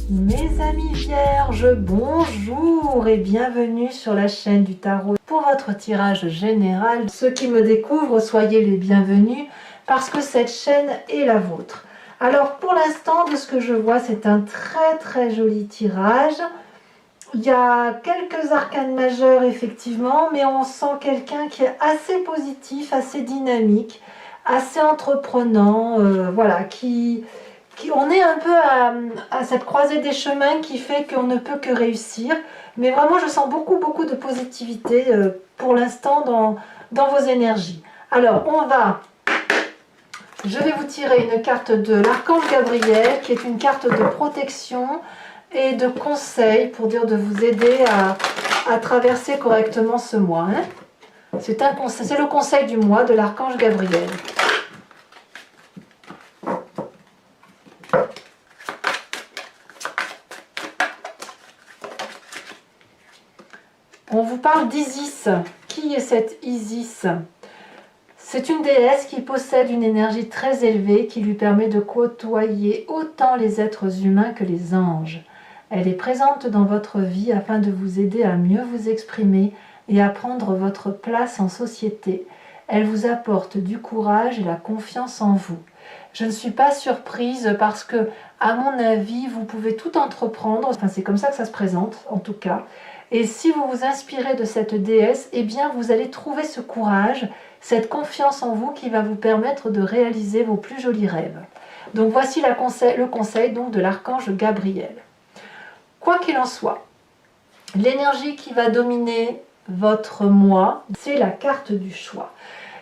Mes amis vierges, bonjour et bienvenue sur la chaîne du tarot. Pour votre tirage général, ceux qui me découvrent, soyez les bienvenus parce que cette chaîne est la vôtre. Alors pour l'instant, de ce que je vois, c'est un très joli tirage. Il y a quelques arcanes majeurs effectivement, mais on sent quelqu'un qui est assez positif, assez dynamique, assez entreprenant, voilà, on est un peu à cette croisée des chemins qui fait qu'on ne peut que réussir. Mais vraiment, je sens beaucoup de positivité pour l'instant dans vos énergies. Alors, je vais vous tirer une carte de l'archange Gabriel, qui est une carte de protection et de conseil pour dire de vous aider à traverser correctement ce mois. Hein. C'est le conseil du mois de l'archange Gabriel. On vous parle d'Isis. Qui est cette Isis? C'est une déesse qui possède une énergie très élevée qui lui permet de côtoyer autant les êtres humains que les anges. Elle est présente dans votre vie afin de vous aider à mieux vous exprimer et à prendre votre place en société. Elle vous apporte du courage et la confiance en vous. Je ne suis pas surprise parce que, à mon avis, vous pouvez tout entreprendre. Enfin, c'est comme ça que ça se présente, en tout cas. Et si vous vous inspirez de cette déesse, eh bien vous allez trouver ce courage, cette confiance en vous qui va vous permettre de réaliser vos plus jolis rêves. Donc voici le conseil donc, de l'archange Gabriel. Quoi qu'il en soit, l'énergie qui va dominer votre mois, c'est la carte du choix.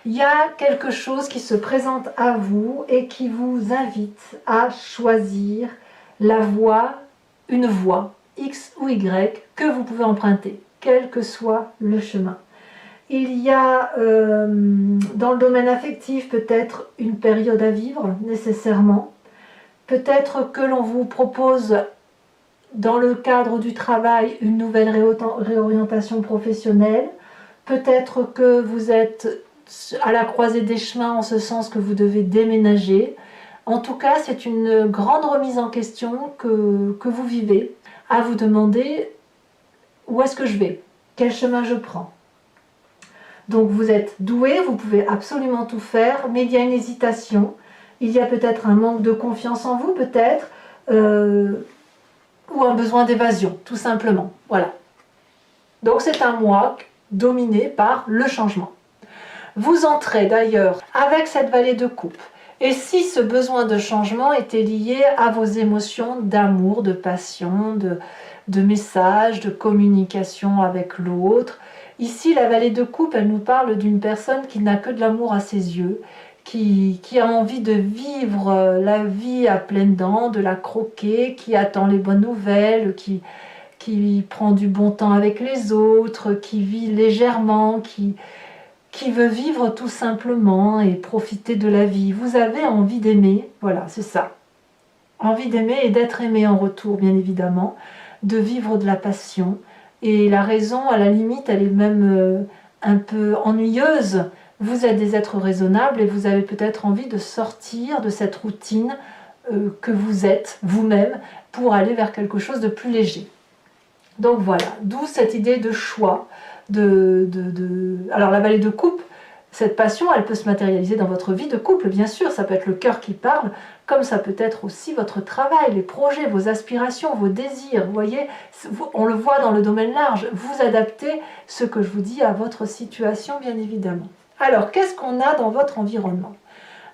Il y a quelque chose qui se présente à vous et qui vous invite à choisir la voie, une voie, X ou Y, que vous pouvez emprunter, quel que soit le chemin. Il y a dans le domaine affectif peut-être une période à vivre nécessairement, peut-être que l'on vous propose dans le cadre du travail une nouvelle réorientation professionnelle, peut-être que vous êtes à la croisée des chemins en ce sens que vous devez déménager. En tout cas, c'est une grande remise en question que vous vivez, à vous demander où est-ce que je vais, quel chemin je prends. Donc vous êtes doué, vous pouvez absolument tout faire, mais il y a une hésitation, il y a peut-être un manque de confiance en vous, peut-être, ou un besoin d'évasion, tout simplement. Voilà. Donc c'est un mois dominé par le changement. Vous entrez d'ailleurs avec cette vallée de coupe. Et si ce besoin de changement était lié à vos émotions d'amour, de passion, de message, de communication avec l'autre, ici la vallée de coupe, elle nous parle d'une personne qui n'a que de l'amour à ses yeux, qui a envie de vivre la vie à pleines dents, de la croquer, qui attend les bonnes nouvelles, qui prend du bon temps avec les autres, qui vit légèrement, qui veut vivre tout simplement et profiter de la vie. Vous avez envie d'aimer, voilà, c'est ça. Envie d'aimer et d'être aimé en retour, bien évidemment, de vivre de la passion. Et la raison, à la limite, elle est même un peu ennuyeuse. Vous êtes des êtres raisonnables et vous avez peut-être envie de sortir de cette routine que vous êtes vous-même pour aller vers quelque chose de plus léger. Donc voilà, d'où cette idée de choix. Alors la vallée de coupe, cette passion, elle peut se matérialiser dans votre vie de couple, bien sûr, ça peut être le cœur qui parle, comme ça peut être aussi votre travail, les projets, vos aspirations, vos désirs, vous voyez, on le voit dans le domaine large, vous adaptez ce que je vous dis à votre situation, bien évidemment. Alors, qu'est-ce qu'on a dans votre environnement?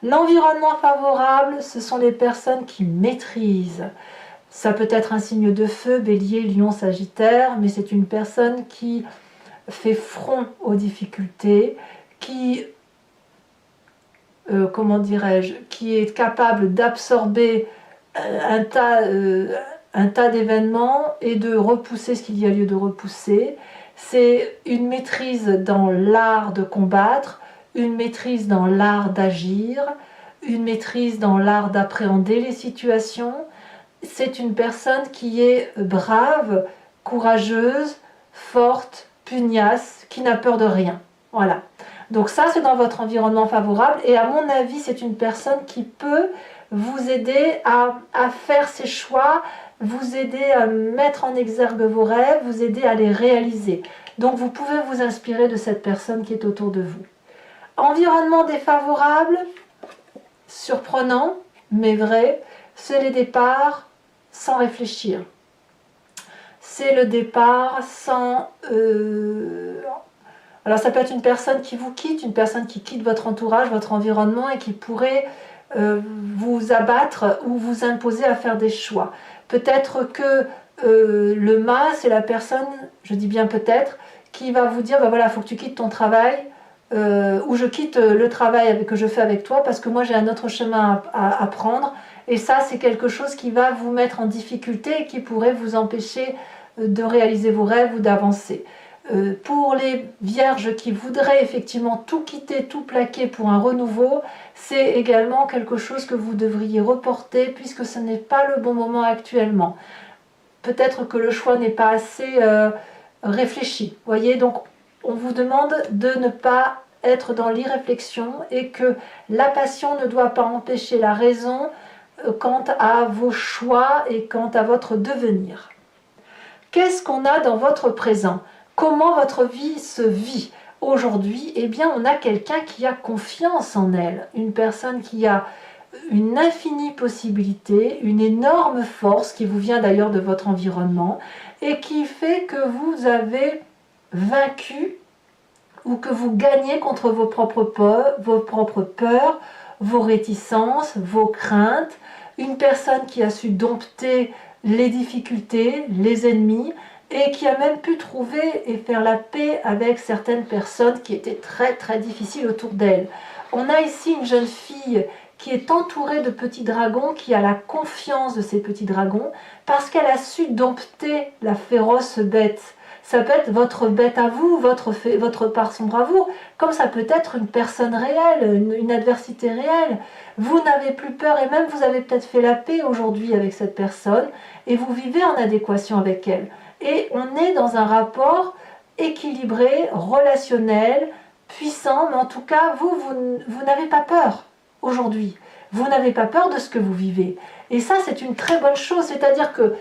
L'environnement favorable, ce sont les personnes qui maîtrisent. Ça peut être un signe de feu, bélier, lion, sagittaire, mais c'est une personne qui fait front aux difficultés, qui, comment dirais-je, qui est capable d'absorber un tas d'événements et de repousser ce qu'il y a lieu de repousser. C'est une maîtrise dans l'art de combattre, une maîtrise dans l'art d'agir, une maîtrise dans l'art d'appréhender les situations. C'est une personne qui est brave, courageuse, forte, pugnace, qui n'a peur de rien. Voilà. Donc ça, c'est dans votre environnement favorable. Et à mon avis, c'est une personne qui peut vous aider à faire ses choix vous aider à mettre en exergue vos rêves, vous aider à les réaliser. Donc vous pouvez vous inspirer de cette personne qui est autour de vous. Environnement défavorable, surprenant, mais vrai, c'est les départs sans réfléchir. C'est le départ sans... Alors ça peut être une personne qui vous quitte, une personne qui quitte votre entourage, votre environnement et qui pourrait vous abattre ou vous imposer à faire des choix. Peut-être que le mât, c'est la personne, je dis bien peut-être, qui va vous dire, ben voilà, il faut que tu quittes ton travail, ou je quitte le travail que je fais avec toi parce que moi j'ai un autre chemin à prendre. Et ça, c'est quelque chose qui va vous mettre en difficulté et qui pourrait vous empêcher de réaliser vos rêves ou d'avancer. Pour les vierges qui voudraient effectivement tout quitter, tout plaquer pour un renouveau, c'est également quelque chose que vous devriez reporter puisque ce n'est pas le bon moment actuellement. Peut-être que le choix n'est pas assez réfléchi. Voyez, donc on vous demande de ne pas être dans l'irréflexion et que la passion ne doit pas empêcher la raison quant à vos choix et quant à votre devenir. Qu'est-ce qu'on a dans votre présent? Comment votre vie se vit aujourd'hui? Eh bien, on a quelqu'un qui a confiance en elle, une personne qui a une infinie possibilité, une énorme force qui vous vient d'ailleurs de votre environnement et qui fait que vous avez vaincu ou que vous gagnez contre vos propres peurs, vos réticences, vos craintes. Une personne qui a su dompter les difficultés, les ennemis, et qui a même pu trouver et faire la paix avec certaines personnes qui étaient très très difficiles autour d'elle. On a ici une jeune fille qui est entourée de petits dragons, qui a la confiance de ces petits dragons, parce qu'elle a su dompter la féroce bête. Ça peut être votre bête à vous, votre part sombre à vous, comme ça peut être une personne réelle, une adversité réelle. Vous n'avez plus peur et même vous avez peut-être fait la paix aujourd'hui avec cette personne et vous vivez en adéquation avec elle. Et on est dans un rapport équilibré, relationnel, puissant, mais en tout cas, vous n'avez pas peur aujourd'hui. Vous n'avez pas peur de ce que vous vivez. Et ça, c'est une très bonne chose, c'est-à-dire que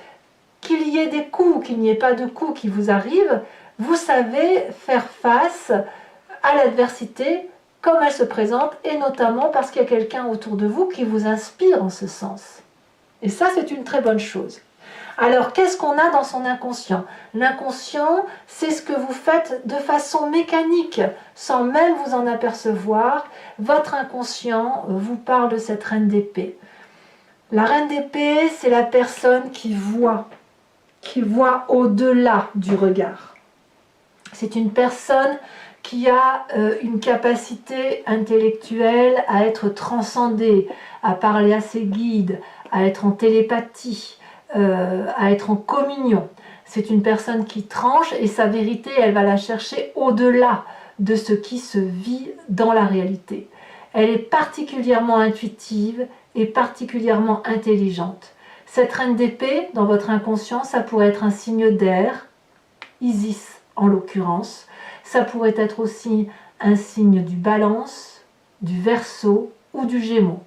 qu'il y ait des coups, qu'il n'y ait pas de coups qui vous arrivent, vous savez faire face à l'adversité comme elle se présente, et notamment parce qu'il y a quelqu'un autour de vous qui vous inspire en ce sens. Et ça, c'est une très bonne chose. Alors, qu'est-ce qu'on a dans son inconscient? L'inconscient, c'est ce que vous faites de façon mécanique, sans même vous en apercevoir. Votre inconscient vous parle de cette reine d'épée. La reine d'épée, c'est la personne qui voit au-delà du regard. C'est une personne qui a une capacité intellectuelle à être transcendée, à parler à ses guides, à être en télépathie, à être en communion. C'est une personne qui tranche et sa vérité, elle va la chercher au-delà de ce qui se vit dans la réalité. Elle est particulièrement intuitive et particulièrement intelligente. Cette reine d'épée, dans votre inconscient, ça pourrait être un signe d'air, Isis en l'occurrence. Ça pourrait être aussi un signe du Balance, du Verseau ou du Gémeaux.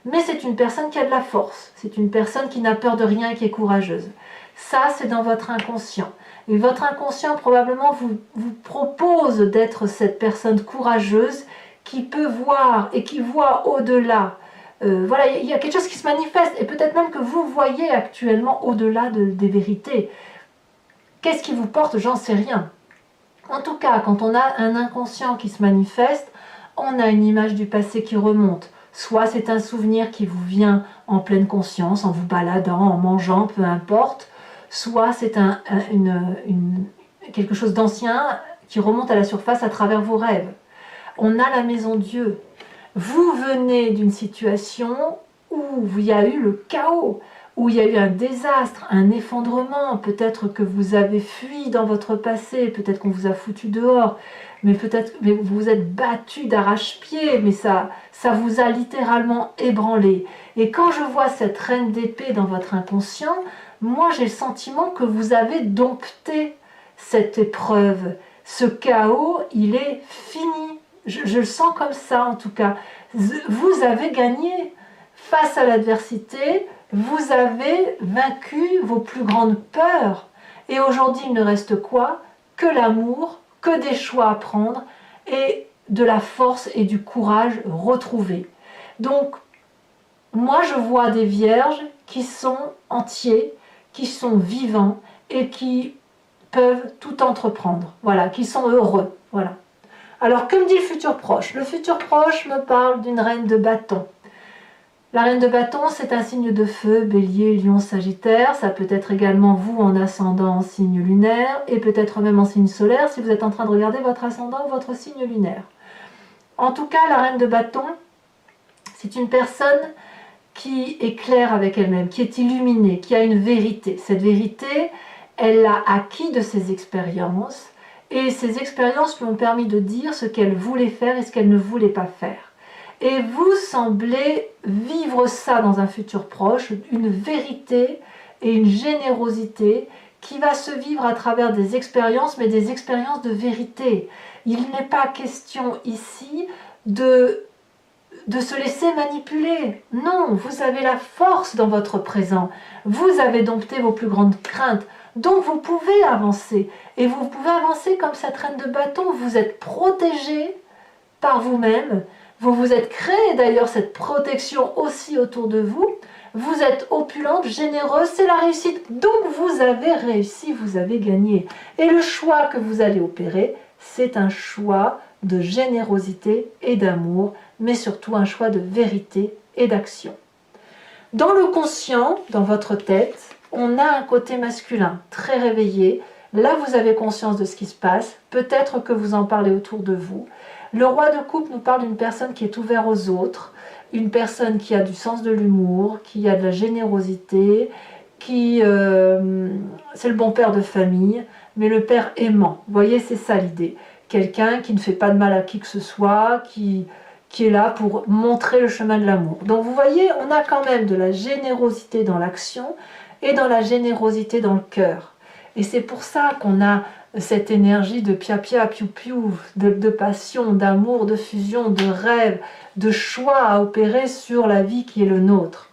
Mais c'est une personne qui a de la force, c'est une personne qui n'a peur de rien et qui est courageuse. Ça, c'est dans votre inconscient. Et votre inconscient probablement vous propose d'être cette personne courageuse qui peut voir et qui voit au-delà. Voilà, il y a quelque chose qui se manifeste et peut-être même que vous voyez actuellement au-delà des vérités. Qu'est-ce qui vous porte? J'en sais rien. En tout cas, quand on a un inconscient qui se manifeste, on a une image du passé qui remonte. Soit c'est un souvenir qui vous vient en pleine conscience, en vous baladant, en mangeant, peu importe. Soit c'est quelque chose d'ancien qui remonte à la surface à travers vos rêves. On a la maison Dieu. Vous venez d'une situation où il y a eu le chaos, où il y a eu un désastre, un effondrement, peut-être que vous avez fui dans votre passé, peut-être qu'on vous a foutu dehors, mais peut-être que vous vous êtes battu d'arrache-pied, mais ça vous a littéralement ébranlé. Et quand je vois cette reine d'épée dans votre inconscient, moi j'ai le sentiment que vous avez dompté cette épreuve. Ce chaos, il est fini. Je le sens comme ça en tout cas. Vous avez gagné face à l'adversité. Vous avez vaincu vos plus grandes peurs. Et aujourd'hui, il ne reste quoi? Que l'amour, que des choix à prendre et de la force et du courage retrouvés. Donc, moi, je vois des vierges qui sont entiers, qui sont vivants et qui peuvent tout entreprendre. Voilà, qui sont heureux. Voilà. Alors, que me dit le futur proche? Le futur proche me parle d'une reine de bâton. La reine de bâton, c'est un signe de feu, bélier, lion, sagittaire. Ça peut être également vous en ascendant en signe lunaire et peut-être même en signe solaire si vous êtes en train de regarder votre ascendant ou votre signe lunaire. En tout cas, la reine de bâton, c'est une personne qui est claire avec elle-même, qui est illuminée, qui a une vérité. Cette vérité, elle l'a acquis de ses expériences et ces expériences lui ont permis de dire ce qu'elle voulait faire et ce qu'elle ne voulait pas faire. Et vous semblez vivre ça dans un futur proche, une vérité et une générosité qui va se vivre à travers des expériences, mais des expériences de vérité. Il n'est pas question ici de se laisser manipuler. Non, vous avez la force dans votre présent. Vous avez dompté vos plus grandes craintes. Donc vous pouvez avancer. Et vous pouvez avancer comme cette reine de bâton. Vous êtes protégé par vous-même. Vous vous êtes créé d'ailleurs cette protection aussi autour de vous. Vous êtes opulente, généreuse, c'est la réussite. Donc vous avez réussi, vous avez gagné. Et le choix que vous allez opérer, c'est un choix de générosité et d'amour, mais surtout un choix de vérité et d'action. Dans le conscient, dans votre tête, on a un côté masculin très réveillé. Là, vous avez conscience de ce qui se passe. Peut-être que vous en parlez autour de vous. Le roi de coupe nous parle d'une personne qui est ouverte aux autres, une personne qui a du sens de l'humour, qui a de la générosité, c'est le bon père de famille, mais le père aimant. Vous voyez, c'est ça l'idée. Quelqu'un qui ne fait pas de mal à qui que ce soit, qui est là pour montrer le chemin de l'amour. Donc vous voyez, on a quand même de la générosité dans l'action et dans la générosité dans le cœur. Et c'est pour ça qu'on a cette énergie de pia-pia, piou-piou, de passion, d'amour, de fusion, de rêve, de choix à opérer sur la vie qui est le nôtre.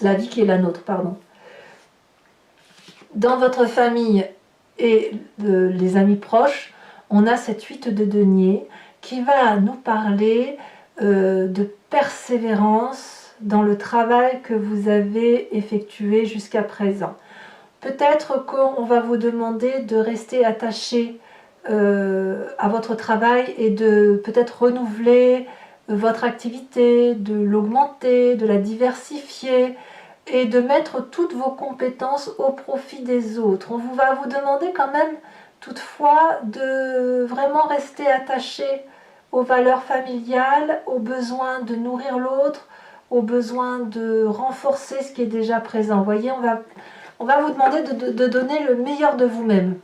La vie qui est la nôtre, pardon. Dans votre famille et les amis proches, on a cette 8 de denier qui va nous parler de persévérance dans le travail que vous avez effectué jusqu'à présent. Peut-être qu'on va vous demander de rester attaché à votre travail et de peut-être renouveler votre activité, de l'augmenter, de la diversifier et de mettre toutes vos compétences au profit des autres. On va vous demander quand même toutefois de vraiment rester attaché aux valeurs familiales, aux besoins de nourrir l'autre, aux besoins de renforcer ce qui est déjà présent. Vous voyez, on va vous demander de donner le meilleur de vous-même.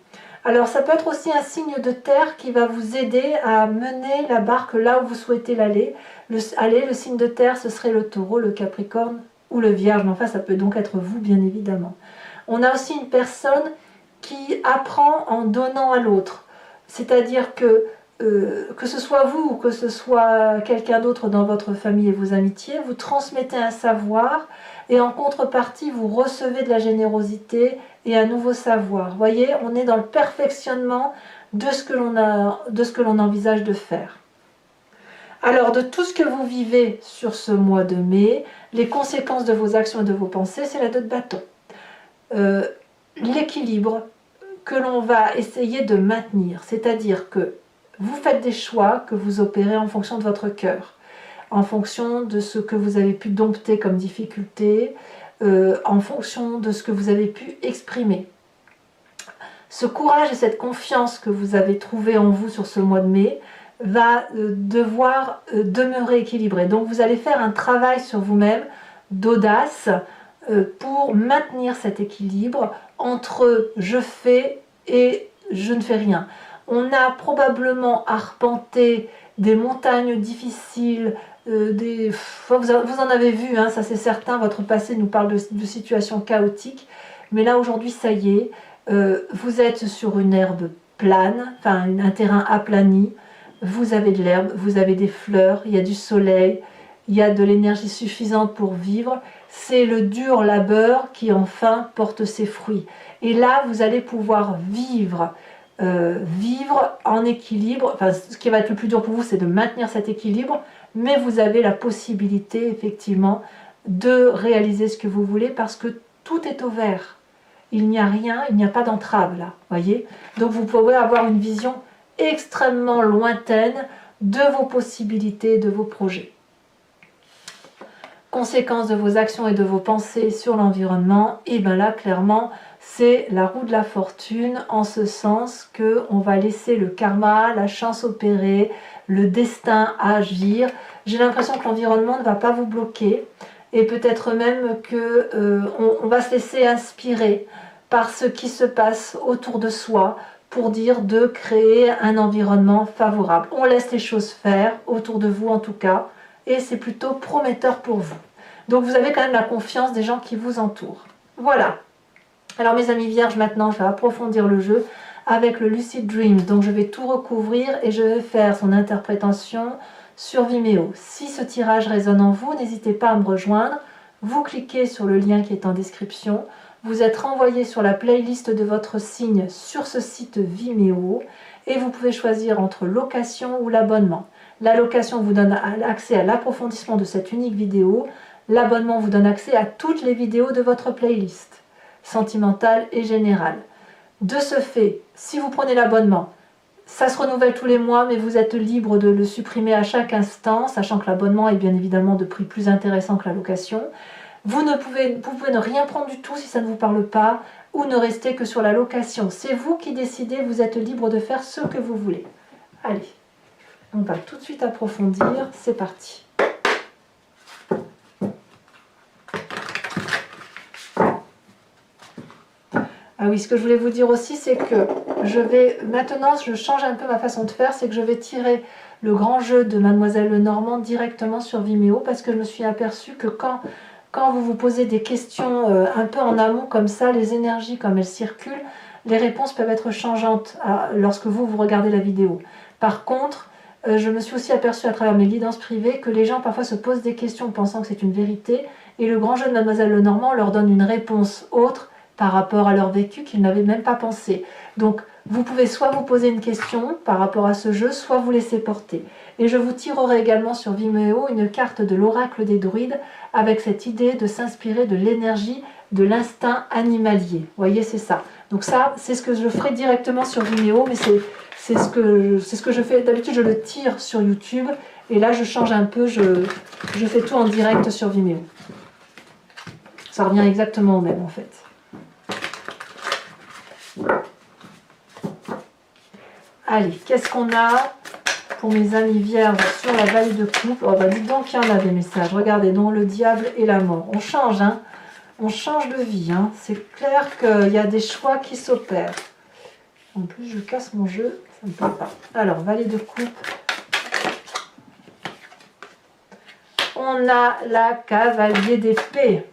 Alors ça peut être aussi un signe de terre qui va vous aider à mener la barque là où vous souhaitez l'aller. Le signe de terre, ce serait le taureau, le capricorne ou le vierge. Mais enfin, ça peut donc être vous, bien évidemment. On a aussi une personne qui apprend en donnant à l'autre. C'est-à-dire que ce soit vous ou que ce soit quelqu'un d'autre dans votre famille et vos amitiés, vous transmettez un savoir et en contrepartie, vous recevez de la générosité et un nouveau savoir. Vous voyez, on est dans le perfectionnement de ce que l'on envisage de faire. Alors, de tout ce que vous vivez sur ce mois de mai, les conséquences de vos actions et de vos pensées, c'est la 2 de bâton. L'équilibre que l'on va essayer de maintenir, c'est-à-dire que vous faites des choix que vous opérez en fonction de votre cœur, en fonction de ce que vous avez pu dompter comme difficulté, en fonction de ce que vous avez pu exprimer. Ce courage et cette confiance que vous avez trouvé en vous sur ce mois de mai va devoir demeurer équilibré. Donc vous allez faire un travail sur vous-même d'audace pour maintenir cet équilibre entre je fais et je ne fais rien. On a probablement arpenté des montagnes difficiles, vous en avez vu, hein, ça c'est certain, votre passé nous parle de situations chaotiques, mais là aujourd'hui ça y est, vous êtes sur une herbe plane, enfin un terrain aplani, vous avez de l'herbe, vous avez des fleurs, il y a du soleil, il y a de l'énergie suffisante pour vivre. C'est le dur labeur qui enfin porte ses fruits. Et là, vous allez pouvoir vivre en équilibre. Enfin, ce qui va être le plus dur pour vous, c'est de maintenir cet équilibre, mais vous avez la possibilité, effectivement, de réaliser ce que vous voulez parce que tout est au vert. Il n'y a rien, il n'y a pas d'entrave là, voyez. Donc vous pouvez avoir une vision extrêmement lointaine de vos possibilités, de vos projets. Conséquence de vos actions et de vos pensées sur l'environnement, et bien là, clairement, c'est la roue de la fortune, en ce sens qu'on va laisser le karma, la chance opérer, le destin agir. J'ai l'impression que l'environnement ne va pas vous bloquer, et peut-être même qu'on va se laisser inspirer par ce qui se passe autour de soi, pour dire de créer un environnement favorable. On laisse les choses faire, autour de vous en tout cas, et c'est plutôt prometteur pour vous. Donc vous avez quand même la confiance des gens qui vous entourent. Voilà. Alors mes amis vierges, maintenant je vais approfondir le jeu avec le Lucid Dream. Donc je vais tout recouvrir et je vais faire son interprétation sur Vimeo. Si ce tirage résonne en vous, n'hésitez pas à me rejoindre. Vous cliquez sur le lien qui est en description. Vous êtes renvoyé sur la playlist de votre signe sur ce site Vimeo et vous pouvez choisir entre location ou l'abonnement. La location vous donne accès à l'approfondissement de cette unique vidéo. L'abonnement vous donne accès à toutes les vidéos de votre playlist, sentimentale et générale. De ce fait, si vous prenez l'abonnement, ça se renouvelle tous les mois, mais vous êtes libre de le supprimer à chaque instant, sachant que l'abonnement est bien évidemment de prix plus intéressant que la location. Vous pouvez ne rien prendre du tout si ça ne vous parle pas, ou ne rester que sur la location. C'est vous qui décidez, vous êtes libre de faire ce que vous voulez. Allez, on va tout de suite approfondir, c'est parti. Ah oui, ce que je voulais vous dire aussi, c'est que maintenant, je change un peu ma façon de faire, c'est que je vais tirer le grand jeu de Mademoiselle Lenormand directement sur Vimeo, parce que je me suis aperçue que quand vous vous posez des questions un peu en amont comme ça, les énergies comme elles circulent, les réponses peuvent être changeantes lorsque vous regardez la vidéo. Par contre, je me suis aussi aperçue à travers mes guidances privées que les gens parfois se posent des questions pensant que c'est une vérité, et le grand jeu de Mademoiselle Lenormand leur donne une réponse autre par rapport à leur vécu qu'ils n'avaient même pas pensé. Donc, vous pouvez soit vous poser une question par rapport à ce jeu, soit vous laisser porter. Et je vous tirerai également sur Vimeo une carte de l'oracle des druides avec cette idée de s'inspirer de l'énergie de l'instinct animalier. Vous voyez, c'est ça. Donc ça, c'est ce que je ferai directement sur Vimeo, mais c'est ce que je fais. D'habitude, je le tire sur YouTube, et là, je change un peu, je fais tout en direct sur Vimeo. Ça revient exactement au même, en fait. Allez, qu'est-ce qu'on a pour mes amis vierges sur la vallée de coupe? Oh bah dites donc qu'il y en a des messages. Regardez, non, le diable et la mort. On change, hein. On change de vie, hein. C'est clair qu'il y a des choix qui s'opèrent. En plus, je casse mon jeu, ça ne me plaît pas. Alors, vallée de coupe. On a la cavalier d'épée.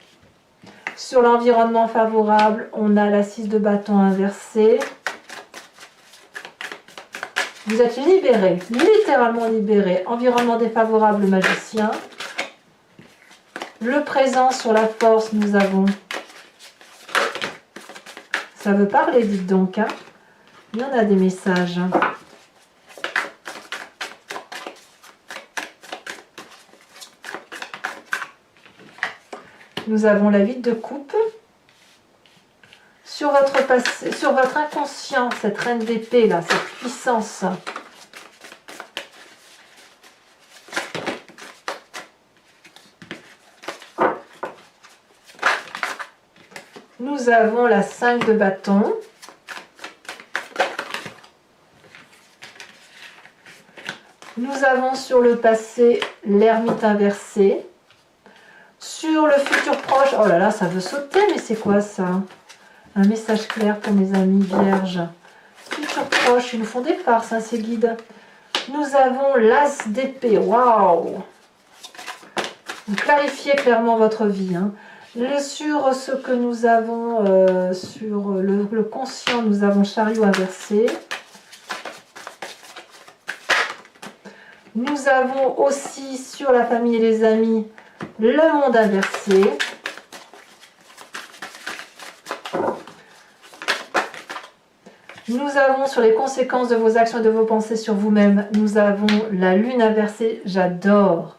Sur l'environnement favorable, on a la 6 de bâton inversée. Vous êtes libéré, littéralement libéré. Environnement défavorable, le magicien. Le présent sur la force, nous avons... Ça veut parler, dites donc. Hein. Il y en a des messages. Nous avons la 8 de coupe. Sur votre passé, sur votre inconscient, cette reine d'épée là, cette puissance. Nous avons la 5 de bâton. Nous avons sur le passé l'ermite inversé. Sur le futur proche, oh là là, ça veut sauter, mais c'est quoi ça? Un message clair pour mes amis vierges. Futur proche, ils nous font des farces, hein, ces guides. Nous avons l'as d'épée. Waouh! Vous clarifiez clairement votre vie. Hein. Sur ce que nous avons, sur le conscient, nous avons chariot inversé. Nous avons aussi sur la famille et les amis le monde inversé. Nous avons sur les conséquences de vos actions et de vos pensées sur vous-même, nous avons la lune inversée. J'adore.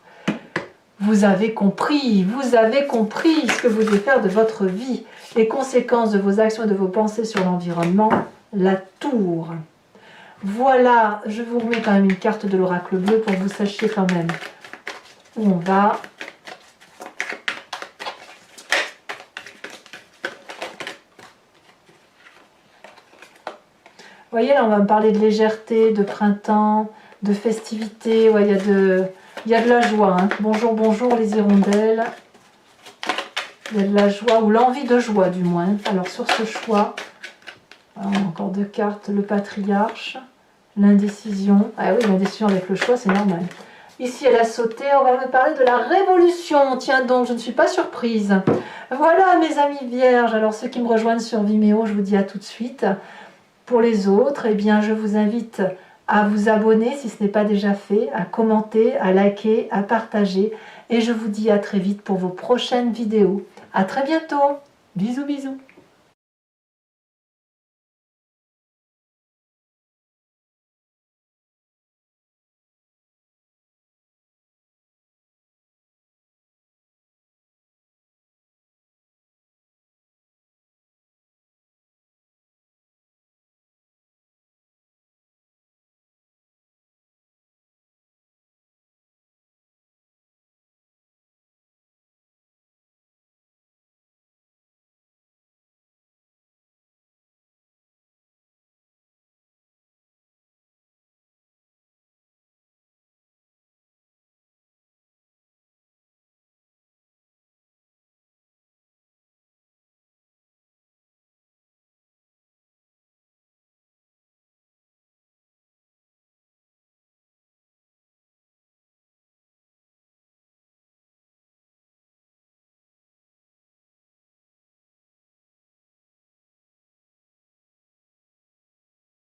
Vous avez compris ce que vous devez faire de votre vie. Les conséquences de vos actions et de vos pensées sur l'environnement, la tour. Voilà, je vous remets quand même une carte de l'oracle bleu pour que vous sachiez quand même où on va. Vous voyez, là, on va me parler de légèreté, de printemps, de festivité. Ouais, il y a de la joie. Hein. Bonjour, bonjour les hirondelles. Il y a de la joie, ou l'envie de joie du moins. Alors sur ce choix, encore deux cartes. Le patriarche, l'indécision. Ah oui, l'indécision avec le choix, c'est normal. Ici, elle a sauté. On va me parler de la révolution. Tiens donc, je ne suis pas surprise. Voilà mes amis vierges. Alors ceux qui me rejoignent sur Vimeo, je vous dis à tout de suite. Pour les autres, eh bien, je vous invite à vous abonner si ce n'est pas déjà fait, à commenter, à liker, à partager. Et je vous dis à très vite pour vos prochaines vidéos. À très bientôt. Bisous, bisous.